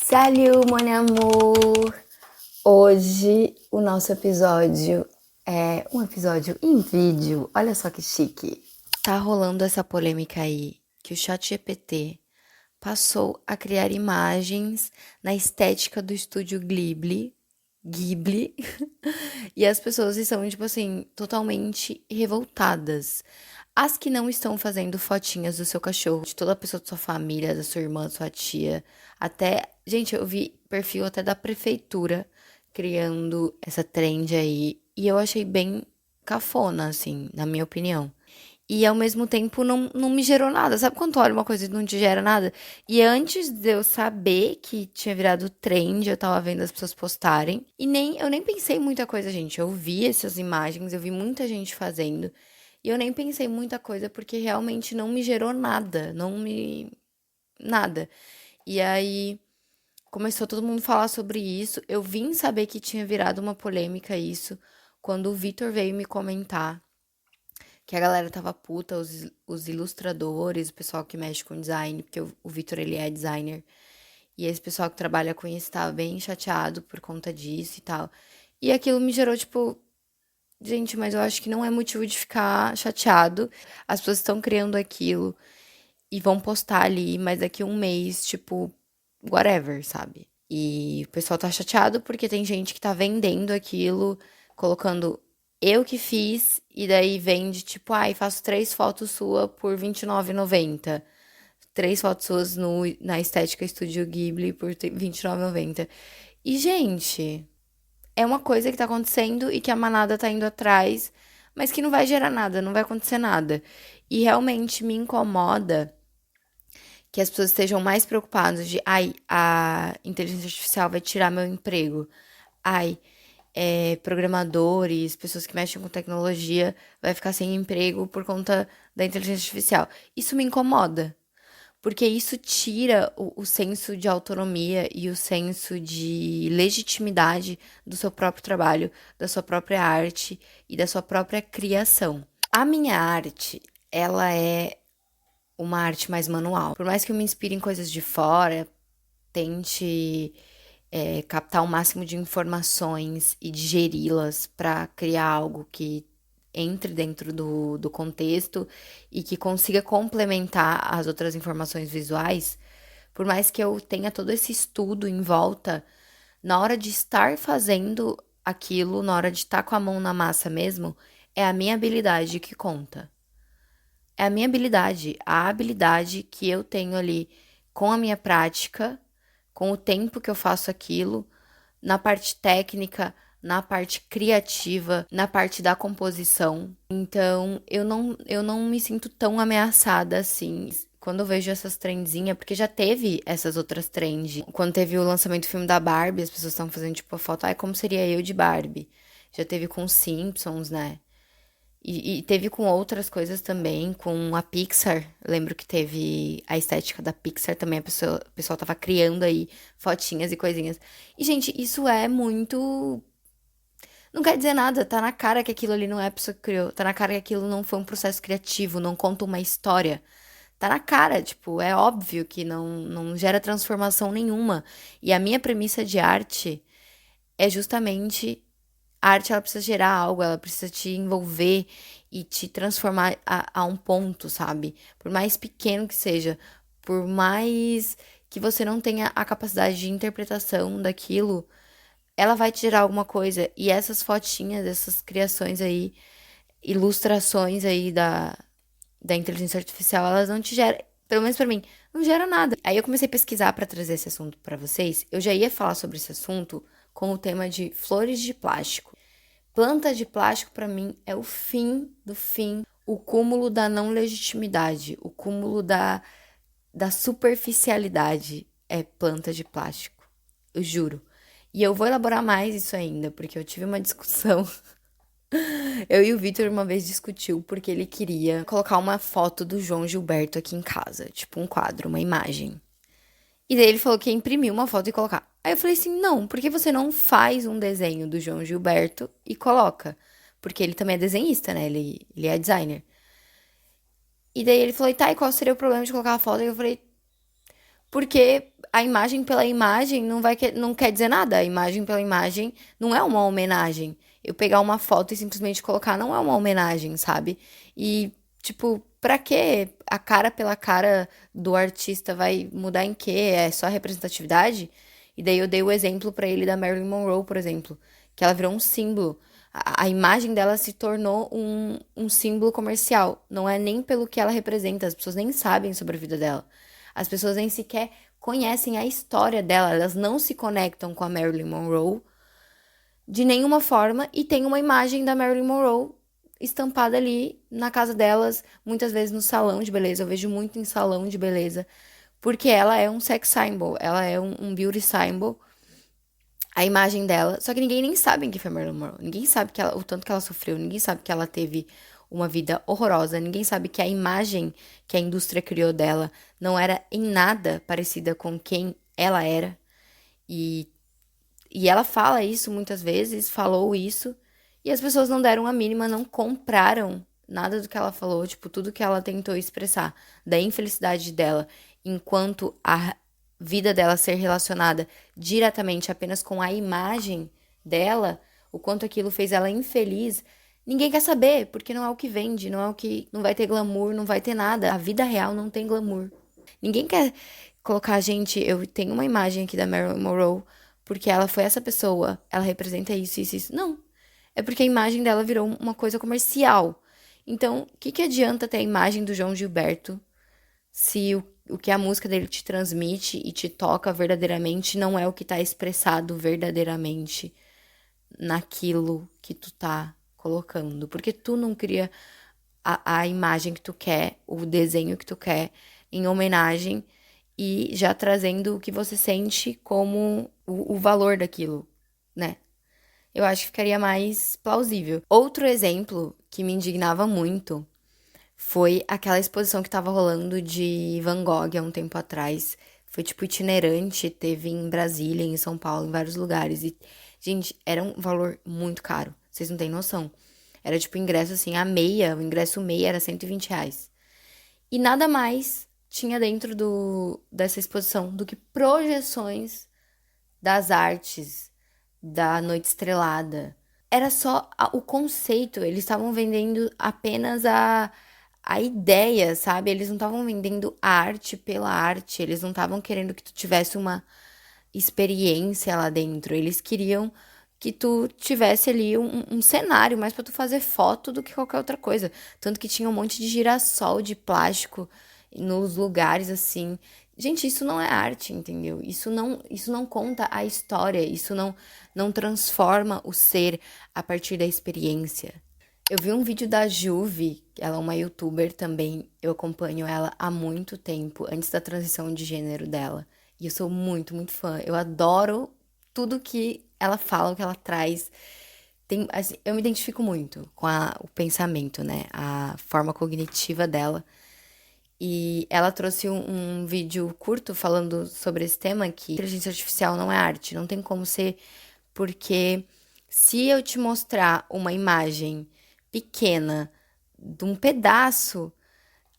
Salut, mon amour! Hoje o nosso episódio é um episódio em vídeo. Olha só que chique. Tá rolando essa polêmica aí que o ChatGPT passou a criar imagens na estética do estúdio Ghibli, e as pessoas estão, tipo assim, totalmente revoltadas. As que não estão fazendo fotinhas do seu cachorro, de toda a pessoa da sua família, da sua irmã, da sua tia, até. Gente, eu vi perfil até da prefeitura criando essa trend aí, e eu achei bem cafona, assim, na minha opinião. E ao mesmo tempo não me gerou nada. Sabe quando tu olha uma coisa e não te gera nada? E antes de eu saber que tinha virado trend, eu tava vendo as pessoas postarem. E eu nem pensei muita coisa, gente. Eu vi essas imagens, eu vi muita gente fazendo. E eu nem pensei muita coisa porque realmente não me gerou nada. Nada. E aí começou todo mundo a falar sobre isso. Eu vim saber que tinha virado uma polêmica isso quando o Vitor veio me comentar que a galera tava puta, os ilustradores, o pessoal que mexe com design, porque o Vitor, ele é designer, e esse pessoal que trabalha com isso tava bem chateado por conta disso e tal. E aquilo me gerou, tipo, gente, mas eu acho que não é motivo de ficar chateado. As pessoas estão criando aquilo e vão postar ali, mas daqui a um mês, tipo, whatever, sabe? E o pessoal tá chateado porque tem gente que tá vendendo aquilo, colocando eu que fiz, e daí vende, tipo, ai, faço 3 fotos sua por R$ 29,90. 3 fotos suas na Estética Estúdio Ghibli por R$ 29,90. E, gente, é uma coisa que tá acontecendo e que a manada tá indo atrás, mas que não vai gerar nada, não vai acontecer nada. E realmente me incomoda que as pessoas estejam mais preocupadas de, ai, a inteligência artificial vai tirar meu emprego. Ai, programadores, pessoas que mexem com tecnologia, vai ficar sem emprego por conta da inteligência artificial. Isso me incomoda, porque isso tira o senso de autonomia e o senso de legitimidade do seu próprio trabalho, da sua própria arte e da sua própria criação. A minha arte, ela é uma arte mais manual. Por mais que eu me inspire em coisas de fora, tente captar o máximo de informações e digeri-las para criar algo que entre dentro do contexto e que consiga complementar as outras informações visuais, por mais que eu tenha todo esse estudo em volta, na hora de estar fazendo aquilo, na hora de estar com a mão na massa mesmo, é a minha habilidade que conta. É a minha habilidade, a habilidade que eu tenho ali com a minha prática, com o tempo que eu faço aquilo, na parte técnica, na parte criativa, na parte da composição. Então, eu não me sinto tão ameaçada assim. Quando eu vejo essas trendzinhas, porque já teve essas outras trends. Quando teve o lançamento do filme da Barbie, as pessoas estão fazendo tipo a foto, ai, como seria eu de Barbie? Já teve com os Simpsons, né? E teve com outras coisas também, com a Pixar. Lembro que teve a estética da Pixar também, o pessoal tava criando aí fotinhas e coisinhas. E, gente, isso é muito. Não quer dizer nada, tá na cara que aquilo ali não é a pessoa que criou. Tá na cara que aquilo não foi um processo criativo, não conta uma história. Tá na cara, tipo, é óbvio que não gera transformação nenhuma. E a minha premissa de arte é justamente a arte, ela precisa gerar algo, ela precisa te envolver e te transformar a um ponto, sabe? Por mais pequeno que seja, por mais que você não tenha a capacidade de interpretação daquilo, ela vai te gerar alguma coisa. E essas fotinhas, essas criações aí, ilustrações aí da inteligência artificial, elas não te geram, pelo menos pra mim, não gera nada. Aí eu comecei a pesquisar pra trazer esse assunto pra vocês. Eu já ia falar sobre esse assunto com o tema de flores de plástico. Planta de plástico, pra mim, é o fim do fim, o cúmulo da não legitimidade, o cúmulo da superficialidade é planta de plástico. Eu juro. E eu vou elaborar mais isso ainda, porque eu tive uma discussão. Eu e o Vitor uma vez discutiu porque ele queria colocar uma foto do João Gilberto aqui em casa, tipo um quadro, uma imagem. E daí ele falou que ia imprimir uma foto e colocar. Aí eu falei assim: não, por que você não faz um desenho do João Gilberto e coloca? Porque ele também é desenhista, né? Ele é designer. E daí ele falou: e tá, e qual seria o problema de colocar a foto? E eu falei: porque a imagem pela imagem não quer dizer nada. A imagem pela imagem não é uma homenagem. Eu pegar uma foto e simplesmente colocar não é uma homenagem, sabe? E, tipo, pra quê? A cara pela cara do artista vai mudar em quê? É só representatividade? E daí eu dei o exemplo pra ele da Marilyn Monroe, por exemplo, que ela virou um símbolo. A imagem dela se tornou um símbolo comercial. Não é nem pelo que ela representa, as pessoas nem sabem sobre a vida dela. As pessoas nem sequer conhecem a história dela, elas não se conectam com a Marilyn Monroe de nenhuma forma e tem uma imagem da Marilyn Monroe estampada ali na casa delas, muitas vezes no salão de beleza. Eu vejo muito em salão de beleza, porque ela é um sex symbol, ela é um beauty symbol, a imagem dela. Só que ninguém nem sabe que foi Marilyn Monroe. Ninguém sabe o tanto que ela sofreu, ninguém sabe que ela teve uma vida horrorosa, ninguém sabe que a imagem que a indústria criou dela não era em nada parecida com quem ela era. E e ela fala isso muitas vezes, falou isso, e as pessoas não deram a mínima, não compraram nada do que ela falou, tipo, tudo que ela tentou expressar, da infelicidade dela, enquanto a vida dela ser relacionada diretamente apenas com a imagem dela, o quanto aquilo fez ela infeliz, ninguém quer saber, porque não é o que vende, não é o que, não vai ter glamour, não vai ter nada. A vida real não tem glamour. Ninguém quer colocar, gente, eu tenho uma imagem aqui da Marilyn Monroe, porque ela foi essa pessoa, ela representa isso, isso, isso. Não. É porque a imagem dela virou uma coisa comercial. Então, o que adianta ter a imagem do João Gilberto se o que a música dele te transmite e te toca verdadeiramente não é o que tá expressado verdadeiramente naquilo que tu tá colocando? Porque tu não cria a imagem que tu quer, o desenho que tu quer, em homenagem e já trazendo o que você sente como o valor daquilo, né? Eu acho que ficaria mais plausível. Outro exemplo que me indignava muito foi aquela exposição que tava rolando de Van Gogh há um tempo atrás. Foi tipo itinerante, teve em Brasília, em São Paulo, em vários lugares. E, gente, era um valor muito caro. Vocês não têm noção. Era tipo ingresso assim, a meia, o ingresso meia era R$ 120. E nada mais tinha dentro dessa exposição do que projeções das artes da Noite Estrelada. Era só o conceito, eles estavam vendendo apenas a ideia, sabe? Eles não estavam vendendo a arte pela arte, eles não estavam querendo que tu tivesse uma experiência lá dentro, eles queriam que tu tivesse ali um cenário mais pra tu fazer foto do que qualquer outra coisa. Tanto que tinha um monte de girassol de plástico nos lugares assim. Gente, isso não é arte, entendeu? Isso não conta a história, isso não transforma o ser a partir da experiência. Eu vi um vídeo da Juve, ela é uma youtuber também, eu acompanho ela há muito tempo, antes da transição de gênero dela. E eu sou muito, muito fã. Eu adoro tudo que ela fala, o que ela traz. Assim, eu me identifico muito com o pensamento, né? A forma cognitiva dela. E ela trouxe um vídeo curto falando sobre esse tema, que inteligência artificial não é arte, não tem como ser, porque se eu te mostrar uma imagem pequena de um pedaço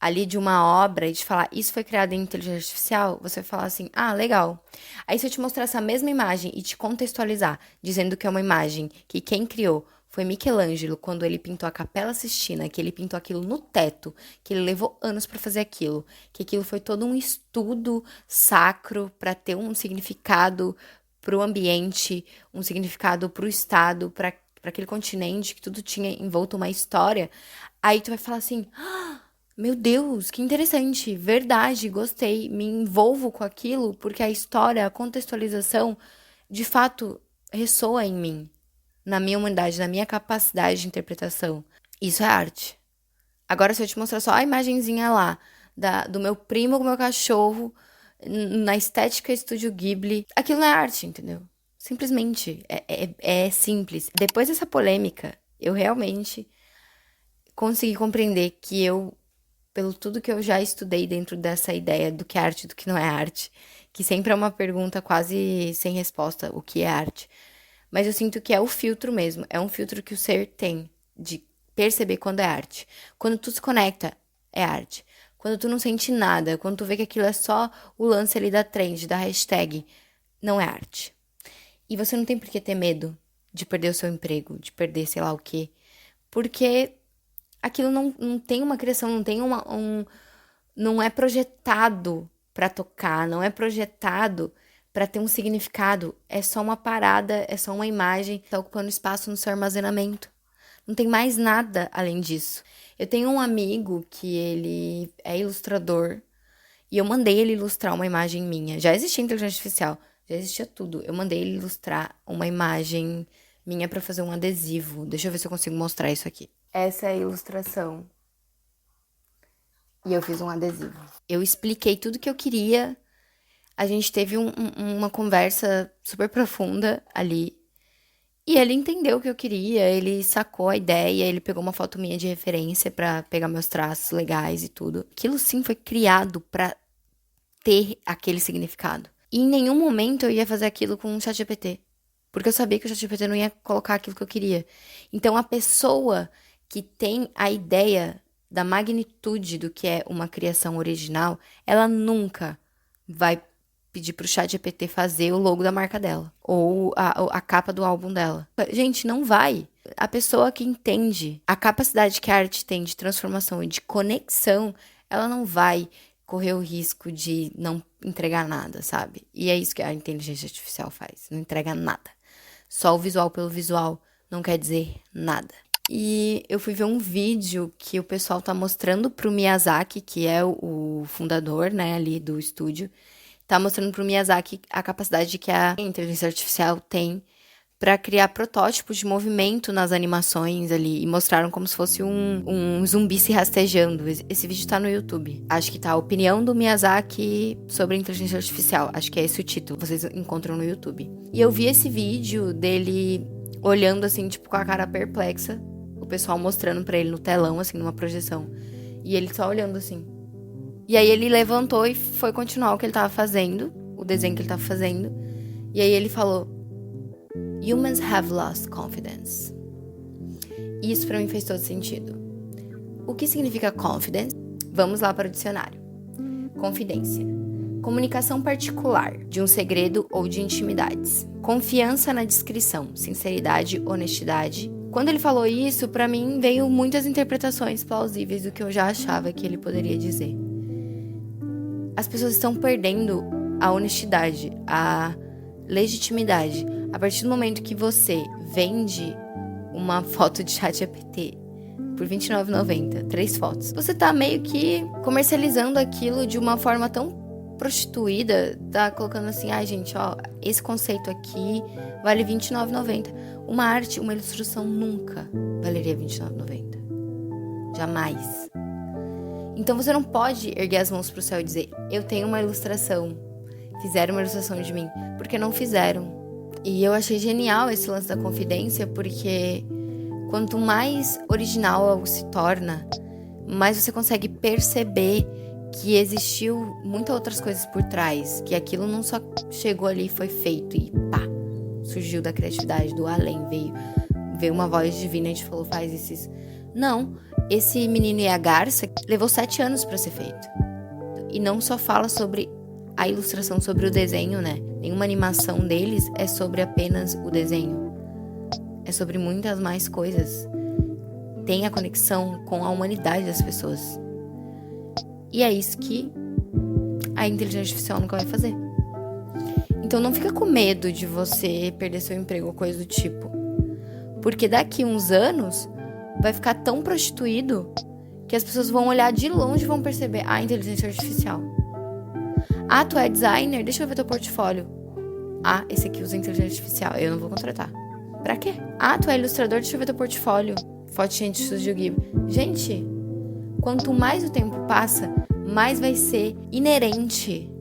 ali de uma obra e te falar isso foi criado em inteligência artificial, você vai falar assim, ah, legal. Aí se eu te mostrar essa mesma imagem e te contextualizar, dizendo que é uma imagem que quem criou foi Michelangelo, quando ele pintou a Capela Sistina, que ele pintou aquilo no teto, que ele levou anos para fazer aquilo, que aquilo foi todo um estudo sacro para ter um significado para o ambiente, um significado para o estado, para aquele continente, que tudo tinha envolto uma história. Aí tu vai falar assim: "Ah, meu Deus, que interessante, verdade, gostei, me envolvo com aquilo porque a história, a contextualização, de fato ressoa em mim, na minha humanidade, na minha capacidade de interpretação. Isso é arte. Agora, se eu te mostrar só a imagenzinha lá do meu primo com o meu cachorro, na estética Estúdio Ghibli, aquilo não é arte, entendeu? Simplesmente. É simples. Depois dessa polêmica, eu realmente consegui compreender que eu, pelo tudo que eu já estudei dentro dessa ideia do que é arte e do que não é arte, que sempre é uma pergunta quase sem resposta, o que é arte. Mas eu sinto que é o filtro mesmo, é um filtro que o ser tem de perceber quando é arte. Quando tu se conecta, é arte. quando tu não sente nada, quando tu vê que aquilo é só o lance ali da trend, da hashtag, não é arte. E você não tem por que ter medo de perder o seu emprego, de perder sei lá o quê. Porque aquilo não tem uma criação, não tem não é projetado pra tocar, não é projetado pra ter um significado. É só uma parada, é só uma imagem que tá ocupando espaço no seu armazenamento. Não tem mais nada além disso. Eu tenho um amigo que ele é ilustrador e eu mandei ele ilustrar uma imagem minha. Já existia inteligência artificial, já existia tudo. Eu mandei ele ilustrar uma imagem minha pra fazer um adesivo. Deixa eu ver se eu consigo mostrar isso aqui. Essa é a ilustração. E eu fiz um adesivo. Eu expliquei tudo que eu queria. A gente teve uma conversa super profunda ali. E ele entendeu o que eu queria, ele sacou a ideia, ele pegou uma foto minha de referência pra pegar meus traços legais e tudo. Aquilo sim foi criado pra ter aquele significado. E em nenhum momento eu ia fazer aquilo com o ChatGPT. Porque eu sabia que o ChatGPT não ia colocar aquilo que eu queria. Então a pessoa que tem a ideia da magnitude do que é uma criação original, ela nunca vai pedir pro ChatGPT fazer o logo da marca dela. Ou a capa do álbum dela. Gente, não vai. A pessoa que entende a capacidade que a arte tem de transformação e de conexão, ela não vai correr o risco de não entregar nada, sabe? E é isso que a inteligência artificial faz. Não entrega nada. Só o visual pelo visual não quer dizer nada. E eu fui ver um vídeo que o pessoal tá mostrando pro Miyazaki, que é o fundador, né, ali do estúdio. Tá mostrando pro Miyazaki a capacidade que a inteligência artificial tem pra criar protótipos de movimento nas animações ali. E mostraram como se fosse um zumbi se rastejando. Esse vídeo tá no YouTube. Acho que tá a opinião do Miyazaki sobre a inteligência artificial. Acho que é esse o título. Vocês encontram no YouTube. E eu vi esse vídeo dele olhando assim, tipo, com a cara perplexa. O pessoal mostrando pra ele no telão, assim, numa projeção. E ele só olhando assim. E aí ele levantou e foi continuar o que ele tava fazendo. O desenho que ele tava fazendo. E aí ele falou: Humans have lost confidence. E isso pra mim fez todo sentido. O que significa confidence? Vamos lá para o dicionário. Confidência. Comunicação particular de um segredo ou de intimidades. Confiança na descrição, sinceridade, honestidade. Quando ele falou isso, pra mim veio muitas interpretações plausíveis do que eu já achava que ele poderia dizer. As pessoas estão perdendo a honestidade, a legitimidade. A partir do momento que você vende uma foto de ChatGPT por R$29,90, 3 fotos, você tá meio que comercializando aquilo de uma forma tão prostituída, tá colocando assim, gente, ó, esse conceito aqui vale R$29,90. Uma arte, uma ilustração nunca valeria R$29,90. Jamais. Então você não pode erguer as mãos pro céu e dizer: eu tenho uma ilustração, fizeram uma ilustração de mim, porque não fizeram. E eu achei genial esse lance da confidência, porque quanto mais original algo se torna, mais você consegue perceber que existiu muitas outras coisas por trás, que aquilo não só chegou ali e foi feito e pá, surgiu da criatividade, do além, veio uma voz divina e te falou: faz isso. Não, esse Menino e a Garça levou 7 anos pra ser feito. E não só fala sobre a ilustração, sobre o desenho, né? Nenhuma animação deles é sobre apenas o desenho. É sobre muitas mais coisas. Tem a conexão com a humanidade das pessoas. E é isso que a inteligência artificial nunca vai fazer. Então não fica com medo de você perder seu emprego ou coisa do tipo. Porque daqui uns anos vai ficar tão prostituído que as pessoas vão olhar de longe e vão perceber a inteligência artificial. Tu é designer? Deixa eu ver teu portfólio. Esse aqui usa inteligência artificial. Eu não vou contratar. Pra quê? Tu é ilustrador? Deixa eu ver teu portfólio. Fotinha de Studio Ghibli. Gente, quanto mais o tempo passa, mais vai ser inerente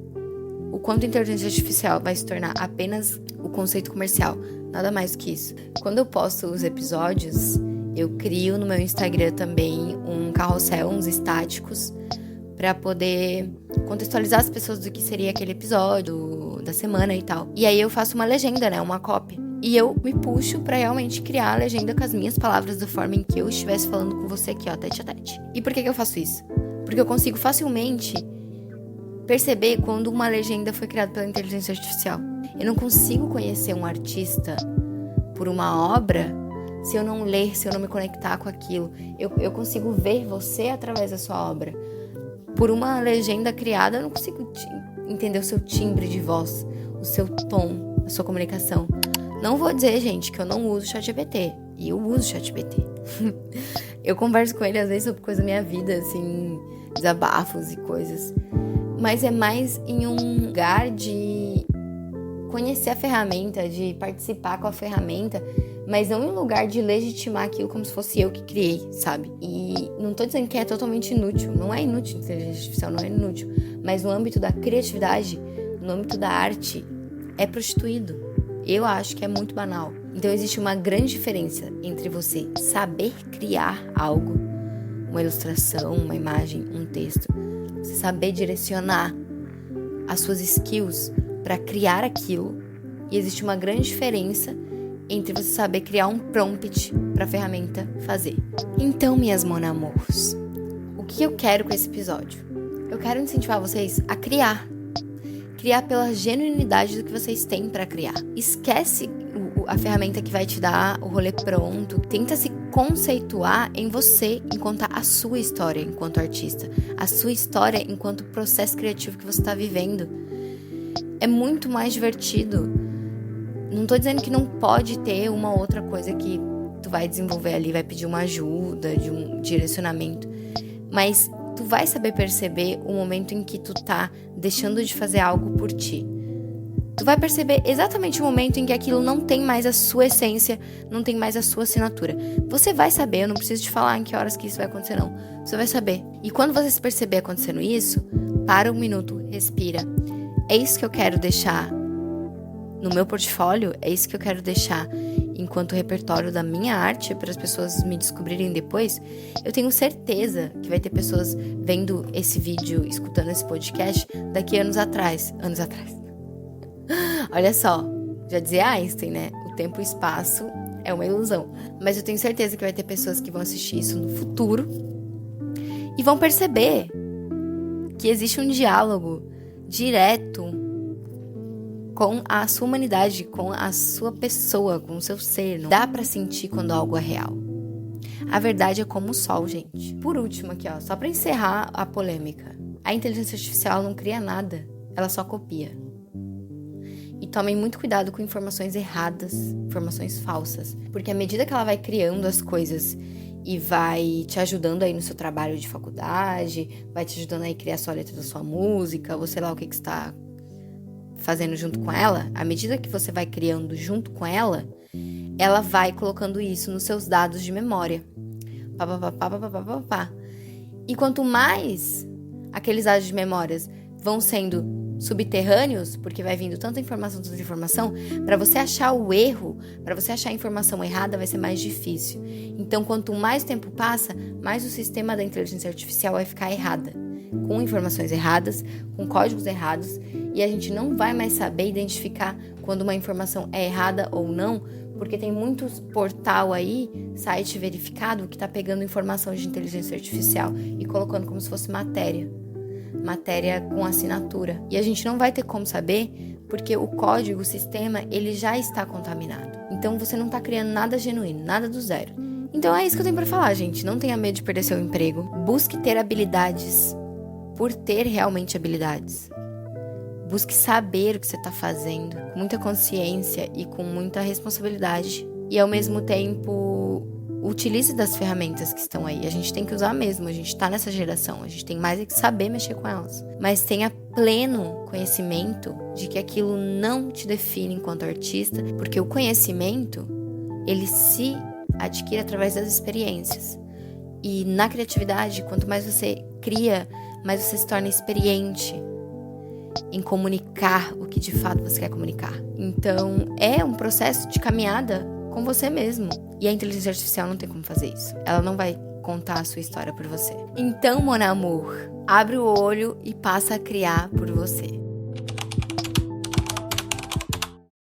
o quanto a inteligência artificial vai se tornar apenas o conceito comercial. Nada mais do que isso. Quando eu posto os episódios, eu crio no meu Instagram também um carrossel, uns estáticos, pra poder contextualizar as pessoas do que seria aquele episódio, da semana e tal. E aí eu faço uma legenda, né? Uma copy. E eu me puxo pra realmente criar a legenda com as minhas palavras da forma em que eu estivesse falando com você aqui, ó, tete a tete. E por que eu faço isso? Porque eu consigo facilmente perceber quando uma legenda foi criada pela inteligência artificial. Eu não consigo conhecer um artista por uma obra se eu não ler, se eu não me conectar com aquilo. Eu consigo ver você através da sua obra. Por uma legenda criada, eu não consigo entender o seu timbre de voz, o seu tom, a sua comunicação. Não vou dizer, gente, que eu não uso o ChatGPT. E eu uso o ChatGPT. Eu converso com ele, às vezes, sobre coisa da minha vida, assim, desabafos e coisas. Mas é mais em um lugar de conhecer a ferramenta, de participar com a ferramenta, mas não em um lugar de legitimar aquilo como se fosse eu que criei, sabe? E não tô dizendo que é totalmente inútil, não é inútil, a inteligência artificial não é inútil, mas no âmbito da criatividade, no âmbito da arte, é prostituído. Eu acho que é muito banal. Então existe uma grande diferença entre você saber criar algo, uma ilustração, uma imagem, um texto, você saber direcionar as suas skills para criar aquilo, e existe uma grande diferença entre você saber criar um prompt para a ferramenta fazer. Então, minhas mon amours, o que eu quero com esse episódio? Eu quero incentivar vocês a criar pela genuinidade do que vocês têm para criar. Esquece a ferramenta que vai te dar o rolê pronto. Tenta se conceituar em você e contar a sua história enquanto artista, a sua história enquanto processo criativo que você está vivendo. É muito mais divertido. Não tô dizendo que não pode ter uma outra coisa que tu vai desenvolver ali, vai pedir uma ajuda, de um direcionamento, mas tu vai saber perceber o momento em que tu tá deixando de fazer algo por ti. Tu vai perceber exatamente o momento em que aquilo não tem mais a sua essência, não tem mais a sua assinatura. Você vai saber, eu não preciso te falar em que horas que isso vai acontecer, não. Você vai saber. E quando você se perceber acontecendo isso, para um minuto, respira. É isso que eu quero deixar no meu portfólio, é isso que eu quero deixar enquanto repertório da minha arte para as pessoas me descobrirem depois. Eu tenho certeza que vai ter pessoas vendo esse vídeo, escutando esse podcast daqui anos atrás. Olha só, já dizia Einstein, né? O tempo e o espaço é uma ilusão. Mas eu tenho certeza que vai ter pessoas que vão assistir isso no futuro e vão perceber que existe um diálogo direto com a sua humanidade, com a sua pessoa, com o seu ser. Não dá pra sentir quando algo é real. A verdade é como o sol, gente. Por último aqui, ó, só pra encerrar a polêmica. A inteligência artificial não cria nada, ela só copia. E tomem muito cuidado com informações erradas, informações falsas. Porque à medida que ela vai criando as coisas e vai te ajudando aí no seu trabalho de faculdade, vai te ajudando aí a criar a sua letra da sua música, ou sei lá o que está fazendo junto com ela, à medida que você vai criando junto com ela, ela vai colocando isso nos seus dados de memória. E quanto mais aqueles dados de memórias vão sendo subterrâneos, porque vai vindo tanta informação, para você achar o erro, para você achar a informação errada, vai ser mais difícil. Então, quanto mais tempo passa, mais o sistema da inteligência artificial vai ficar errada, com informações erradas, com códigos errados, e a gente não vai mais saber identificar quando uma informação é errada ou não, porque tem muitos portal aí, site verificado, que tá pegando informação de inteligência artificial e colocando como se fosse matéria com assinatura. E a gente não vai ter como saber, porque o código, o sistema, ele já está contaminado. Então você não tá criando nada genuíno, nada do zero. Então é isso que eu tenho pra falar, gente. Não tenha medo de perder seu emprego. Busque ter habilidades por ter realmente habilidades. Busque saber o que você está fazendo, com muita consciência e com muita responsabilidade. E ao mesmo tempo, utilize das ferramentas que estão aí. A gente tem que usar mesmo, a gente está nessa geração, a gente tem mais é que saber mexer com elas. Mas tenha pleno conhecimento de que aquilo não te define enquanto artista, porque o conhecimento, ele se adquire através das experiências. E na criatividade, quanto mais você cria, mais você se torna experiente em comunicar o que de fato você quer comunicar. Então, é um processo de caminhada com você mesmo. E a inteligência artificial não tem como fazer isso. Ela não vai contar a sua história por você. Então, mon amour, abre o olho e passa a criar por você.